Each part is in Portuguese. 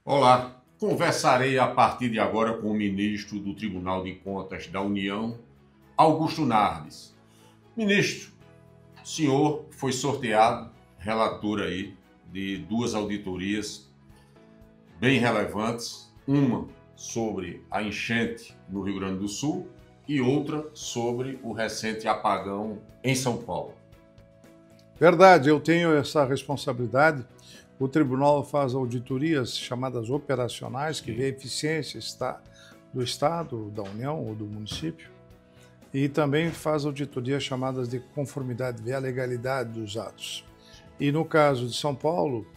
Olá, conversarei a partir de agora com o ministro do Tribunal de Contas da União, Augusto Nardes. Ministro, o senhor foi sorteado relator aí de duas auditorias bem relevantes, uma sobre a enchente no Rio Grande do Sul e outra sobre o recente apagão em São Paulo. Verdade, eu tenho essa responsabilidade. O tribunal faz auditorias chamadas operacionais, que vê a eficiência do Estado, da União ou do município, e também faz auditorias chamadas de conformidade, vê a legalidade dos atos. E no caso de São Paulo,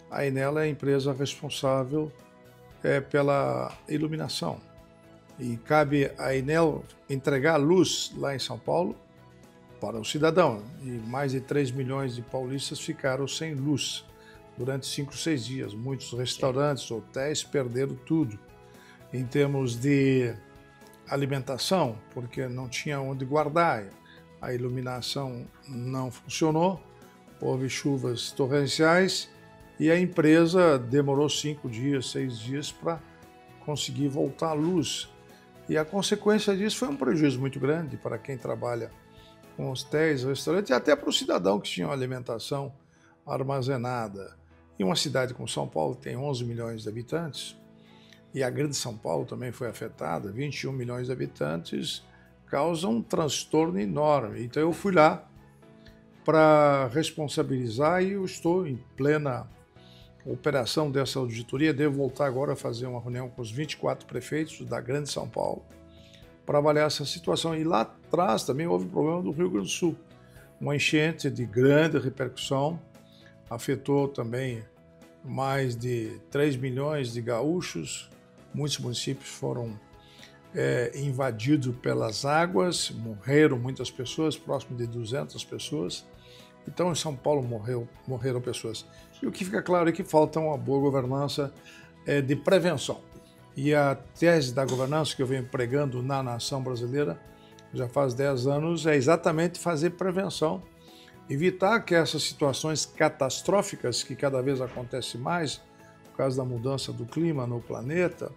a Enel é a empresa responsável pela iluminação. E cabe à Enel entregar luz lá em São Paulo para o cidadão. E mais de 3 milhões de paulistas ficaram sem luz durante 5, 6 dias. Muitos restaurantes, hotéis perderam tudo. Em termos de alimentação, porque não tinha onde guardar, a iluminação não funcionou, houve chuvas torrenciais e a empresa demorou 5 dias, 6 dias para conseguir voltar à luz. E a consequência disso foi um prejuízo muito grande para quem trabalha com hotéis, restaurantes e até para o cidadão que tinha uma alimentação armazenada. E uma cidade como São Paulo tem 11 milhões de habitantes, e a Grande São Paulo também foi afetada, 21 milhões de habitantes, causa um transtorno enorme. Então eu fui lá para responsabilizar e eu estou em plena operação dessa auditoria. Devo voltar agora a fazer uma reunião com os 24 prefeitos da Grande São Paulo para avaliar essa situação. E lá atrás também houve problema do Rio Grande do Sul, uma enchente de grande repercussão, afetou também mais de 3 milhões de gaúchos, muitos municípios foram invadidos pelas águas, morreram muitas pessoas, próximo de 200 pessoas. Então, em São Paulo morreram pessoas. E o que fica claro é que falta uma boa governança de prevenção. E a tese da governança que eu venho pregando na nação brasileira, já faz 10 anos, é exatamente fazer prevenção, evitar que essas situações catastróficas, que cada vez acontecem mais, por causa da mudança do clima no planeta,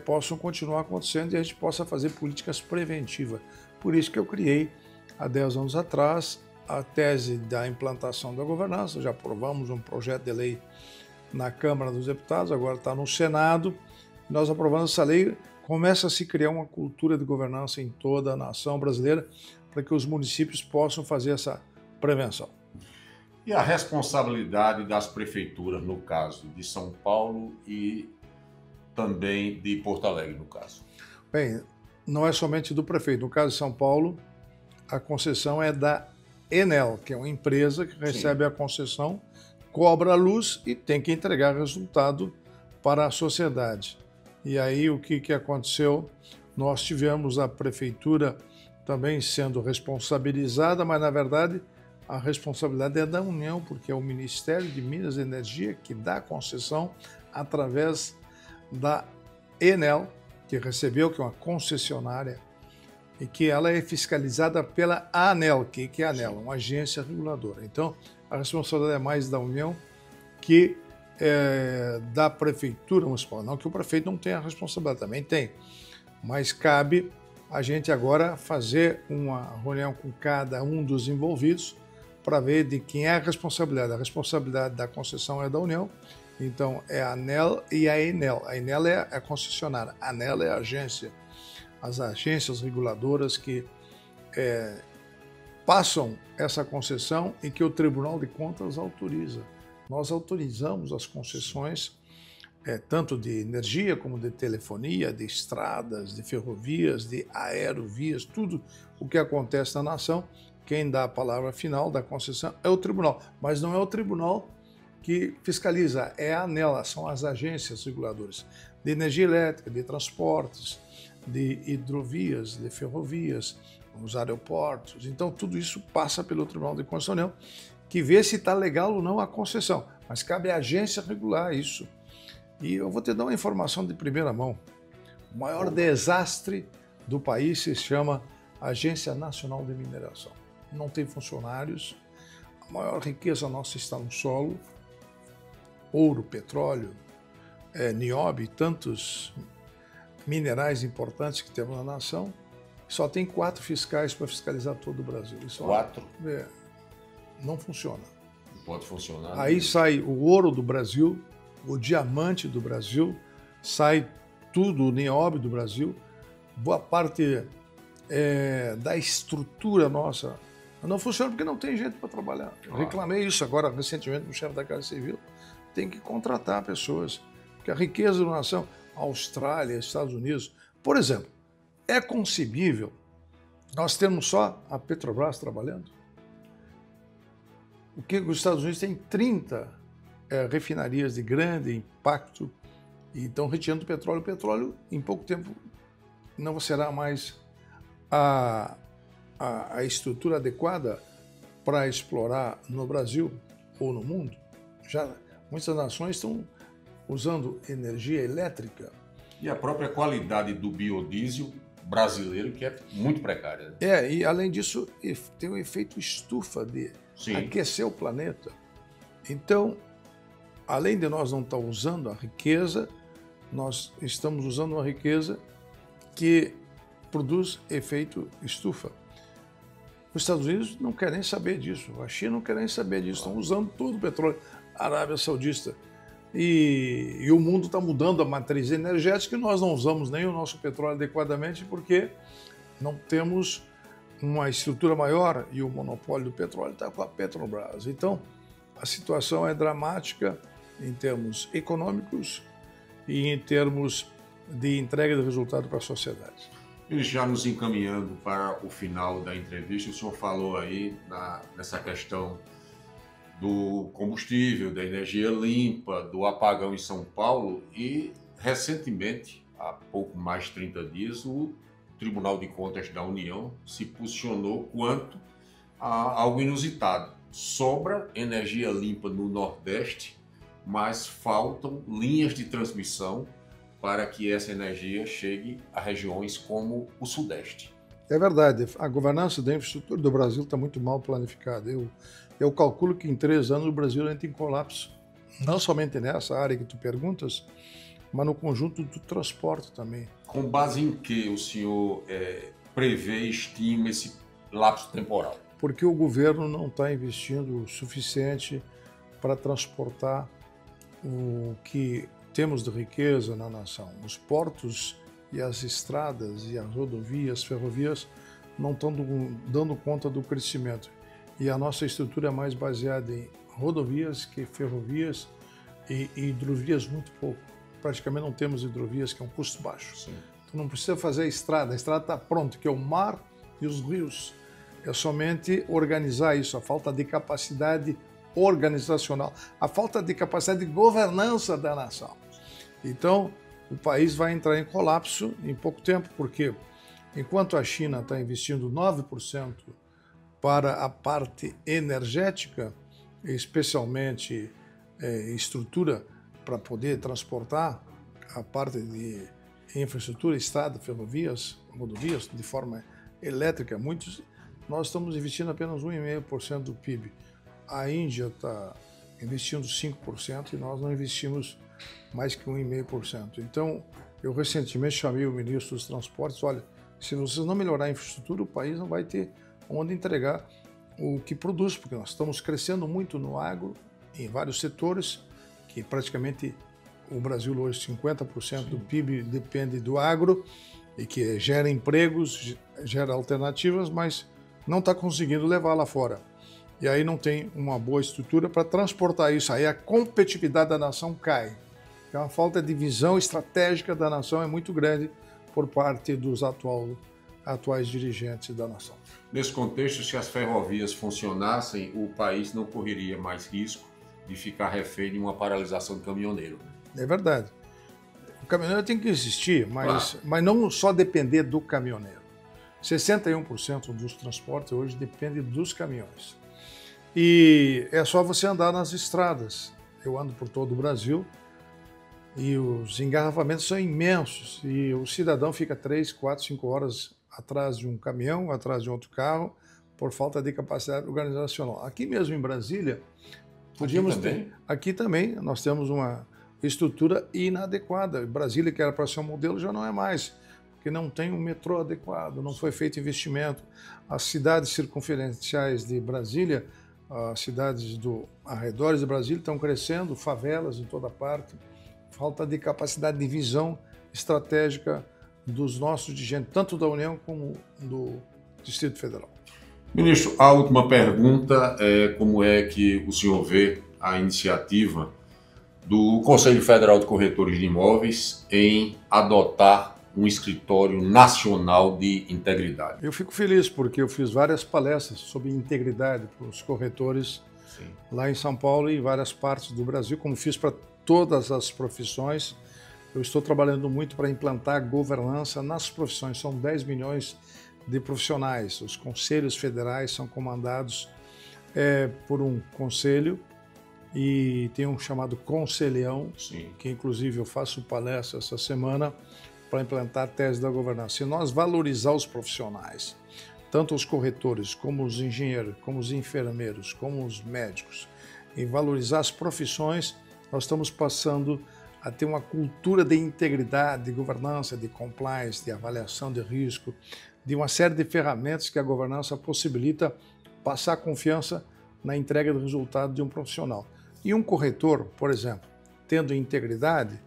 possam continuar acontecendo e a gente possa fazer políticas preventivas. Por isso que eu criei, há 10 anos atrás, a tese da implantação da governança. Já aprovamos um projeto de lei na Câmara dos Deputados, agora está no Senado. Nós aprovamos essa lei, começa a se criar uma cultura de governança em toda a nação brasileira para que os municípios possam fazer essa prevenção. E a responsabilidade das prefeituras, no caso de São Paulo e também de Porto Alegre, no caso? Bem, não é somente do prefeito. No caso de São Paulo, a concessão é da Enel, que é uma empresa que recebe a concessão, cobra a luz e tem que entregar resultado para a sociedade. E aí o que aconteceu? Nós tivemos a prefeitura também sendo responsabilizada, mas na verdade a responsabilidade é da União, porque é o Ministério de Minas e Energia que dá a concessão através da Enel, que recebeu, que é uma concessionária, e que ela é fiscalizada pela ANEEL, que é a ANEEL, uma agência reguladora. Então, a responsabilidade é mais da União que da Prefeitura Municipal. Não que o prefeito não tenha a responsabilidade, também tem, mas cabe a gente agora fazer uma reunião com cada um dos envolvidos para ver de quem é a responsabilidade. A responsabilidade da concessão é da União, então é a ANEEL e a Enel. A Enel é a concessionária, a ANEEL é a agência. As agências reguladoras que passam essa concessão e que o Tribunal de Contas autoriza. Nós autorizamos as concessões, tanto de energia como de telefonia, de estradas, de ferrovias, de aerovias, tudo o que acontece na nação. Quem dá a palavra final da concessão é o tribunal, mas não é o tribunal que fiscaliza, é a ANEEL, são as agências reguladoras de energia elétrica, de transportes, de hidrovias, de ferrovias, nos aeroportos. Então, tudo isso passa pelo Tribunal de Contas da União, que vê se está legal ou não a concessão, mas cabe à agência regular isso. E eu vou te dar uma informação de primeira mão. O maior desastre do país se chama Agência Nacional de Mineração. Não tem funcionários, a maior riqueza nossa está no solo, ouro, petróleo, nióbio, tantos minerais importantes que temos na nação, só tem 4 fiscais para fiscalizar todo o Brasil. Isso 4? Não funciona. Não pode funcionar. Aí sai o ouro do Brasil, o diamante do Brasil, sai tudo, o nióbio do Brasil, boa parte da estrutura nossa não funciona porque não tem gente para trabalhar. Eu reclamei isso agora recentemente no chefe da Casa Civil. Tem que contratar pessoas, porque a riqueza da nação, Austrália, Estados Unidos, por exemplo, é concebível nós termos só a Petrobras trabalhando? O que os Estados Unidos têm 30 refinarias de grande impacto e estão retirando petróleo. O petróleo, em pouco tempo, não será mais a estrutura adequada para explorar no Brasil ou no mundo. Já muitas nações estão usando energia elétrica. E a própria qualidade do biodiesel brasileiro, que é muito precária. E além disso, tem um efeito estufa de aquecer o planeta. Então, além de nós não estar usando a riqueza, nós estamos usando uma riqueza que produz efeito estufa. Os Estados Unidos não querem saber disso, a China não quer nem saber disso, estão usando todo o petróleo, a Arábia Saudita. E o mundo está mudando a matriz energética e nós não usamos nem o nosso petróleo adequadamente porque não temos uma estrutura maior e o monopólio do petróleo está com a Petrobras. Então, a situação é dramática em termos econômicos e em termos de entrega de resultado para a sociedade. E já nos encaminhando para o final da entrevista, o senhor falou aí nessa questão do combustível, da energia limpa, do apagão em São Paulo e, recentemente, há pouco mais de 30 dias, o Tribunal de Contas da União se posicionou quanto a algo inusitado. Sobra energia limpa no Nordeste, mas faltam linhas de transmissão para que essa energia chegue a regiões como o Sudeste. É verdade, a governança da infraestrutura do Brasil está muito mal planificada. Eu calculo que em 3 anos o Brasil entra em colapso, não somente nessa área que tu perguntas, mas no conjunto do transporte também. Com base em que o senhor prevê e estima esse lapso temporal? Porque o governo não está investindo o suficiente para transportar o que temos de riqueza na nação. Os portos e as estradas e as rodovias, ferrovias não estão dando conta do crescimento. E a nossa estrutura é mais baseada em rodovias que ferrovias e hidrovias muito pouco. Praticamente não temos hidrovias, que é um custo baixo. Sim. Então não precisa fazer a estrada está pronta, que é o mar e os rios. É somente organizar isso, a falta de capacidade organizacional, a falta de capacidade de governança da nação. Então, o país vai entrar em colapso em pouco tempo, porque enquanto a China está investindo 9% para a parte energética, especialmente estrutura para poder transportar a parte de infraestrutura, estrada, ferrovias, rodovias, de forma elétrica, nós estamos investindo apenas 1,5% do PIB. A Índia está investindo 5% e nós não investimos mais que 1,5%. Então, eu recentemente chamei o ministro dos Transportes, olha, se vocês não melhorar a infraestrutura, o país não vai ter onde entregar o que produz, porque nós estamos crescendo muito no agro, em vários setores, que praticamente o Brasil hoje 50% do PIB depende do agro, e que gera empregos, gera alternativas, mas não está conseguindo levar lá fora. E aí não tem uma boa estrutura para transportar isso. Aí a competitividade da nação cai. Então a falta de visão estratégica da nação é muito grande por parte dos atuais dirigentes da nação. Nesse contexto, se as ferrovias funcionassem, o país não correria mais risco de ficar refém de uma paralisação de caminhoneiro. É verdade. O caminhoneiro tem que existir, mas não só depender do caminhoneiro. 61% dos transportes hoje depende dos caminhões. E é só você andar nas estradas. Eu ando por todo o Brasil e os engarrafamentos são imensos. E o cidadão fica 3, 4, 5 horas atrás de um caminhão, atrás de outro carro, por falta de capacidade organizacional. Aqui mesmo em Brasília, podíamos ter. Aqui também nós temos estrutura inadequada. Brasília, que era para ser um modelo, já não é mais, porque não tem um metrô adequado, não foi feito investimento. As cidades circunferenciais de Brasília, as cidades arredores de Brasília estão crescendo, favelas em toda parte, falta de capacidade de visão estratégica dos nossos dirigentes, tanto da União como do Distrito Federal. Ministro, a última pergunta é como é que o senhor vê a iniciativa do Conselho Federal de Corretores de Imóveis em adotar um escritório nacional de integridade? Eu fico feliz porque eu fiz várias palestras sobre integridade para os corretores lá em São Paulo e em várias partes do Brasil, como fiz para todas as profissões. Eu estou trabalhando muito para implantar governança nas profissões. São 10 milhões de profissionais. Os conselhos federais são comandados por um conselho e tem um chamado Conselhão, que inclusive eu faço palestra essa semana para implantar a tese da governança. Se nós valorizar os profissionais, tanto os corretores, como os engenheiros, como os enfermeiros, como os médicos, e valorizar as profissões, nós estamos passando a ter uma cultura de integridade, de governança, de compliance, de avaliação de risco, de uma série de ferramentas que a governança possibilita passar confiança na entrega do resultado de um profissional. E um corretor, por exemplo, tendo integridade,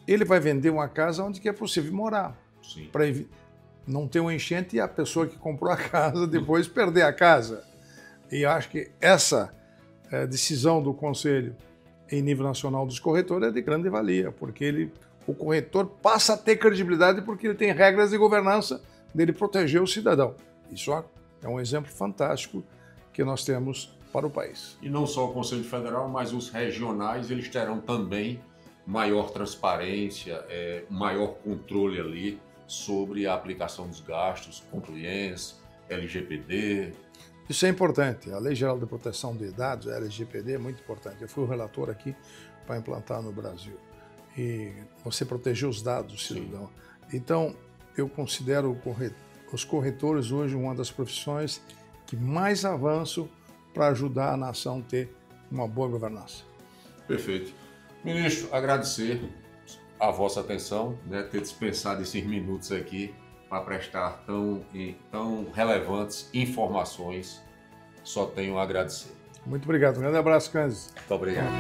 ele vai vender uma casa onde é possível morar, para não ter um enchente e a pessoa que comprou a casa depois perder a casa. E acho que essa decisão do Conselho em nível nacional dos corretores é de grande valia, porque o corretor passa a ter credibilidade porque ele tem regras de governança dele proteger o cidadão. Isso é um exemplo fantástico que nós temos para o país. E não só o Conselho Federal, mas os regionais, eles terão também maior transparência, maior controle ali sobre a aplicação dos gastos, compliance, LGPD. Isso é importante. A Lei Geral de Proteção de Dados, a LGPD, é muito importante. Eu fui o relator aqui para implantar no Brasil. E você proteger os dados do cidadão. Então, eu considero os corretores hoje uma das profissões que mais avançam para ajudar a nação a ter uma boa governança. Perfeito. Ministro, agradecer a vossa atenção, ter dispensado esses minutos aqui para prestar tão relevantes informações. Só tenho a agradecer. Muito obrigado. Um grande abraço, Cândido. Muito obrigado.